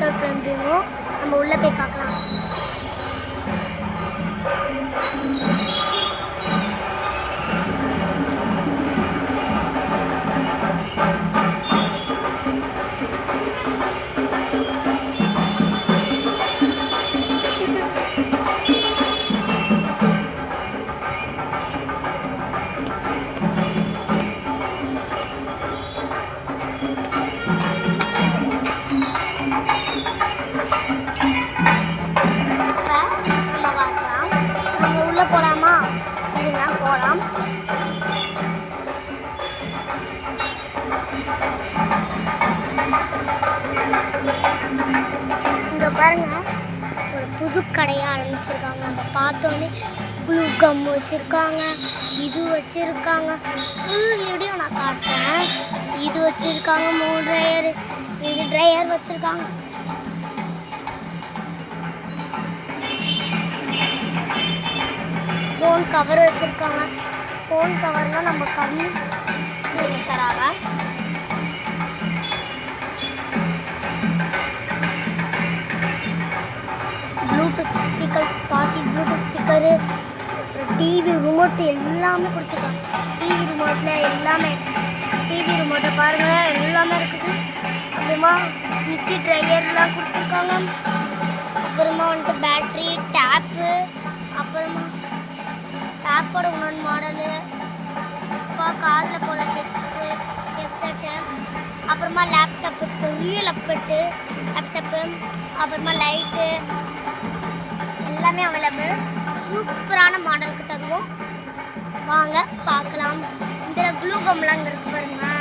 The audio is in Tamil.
ஸ்பீக்கர் பிளம்பிங்கும் நம்ம உள்ளே போய் பார்க்கலாம். போலாமா? இதெல்லாம் போலாம். இங்க பாருங்க, ஒரு புது கடையா ஆரம்பிச்சிருக்காங்க. நம்ம பார்த்தோன்னே ப்ளூ கம் வச்சிருக்காங்க, இது வச்சிருக்காங்க. ஃபுல் வீடியோ நான் காட்டுறேன். இது வச்சிருக்காங்க, 3 ட்ரையர், இது ட்ரையர் வச்சிருக்காங்க. ஃபோன் கவர் வச்சுருக்காங்க. ஃபோன் கவர்னால் நம்ம கம்மி தராங்க. ப்ளூடூத் ஸ்பீக்கர், பாட்டி ப்ளூடூத் ஸ்பீக்கரு, டிவி ரிமோட் எல்லாமே கொடுத்துருக்காங்க. டிவி ரிமோட்டில் எல்லாமே, டிவி ரிமோட்டை பாருங்கள் எல்லாமே இருக்குது. அப்புறமா மிக்சி ட்ரையர்லாம் கொடுத்துருக்காங்க. அப்புறமா வந்துட்டு பேட்ரி, டேப்பு, அப்புறமா டேப்போட இன்னொன்று மாடலு, காதில் போட ஹெட்செட்டு, அப்புறமா லேப்டாப்பு, பெரிய லேப்டாப்பு, அப்புறமா லைட்டு எல்லாமே அவைலபிள். சூப்பரான மாடலுக்கு தருவோம். வாங்க பார்க்கலாம். இந்த ப்ளூ கம்லாம் இங்கே இருக்கு பாருங்க.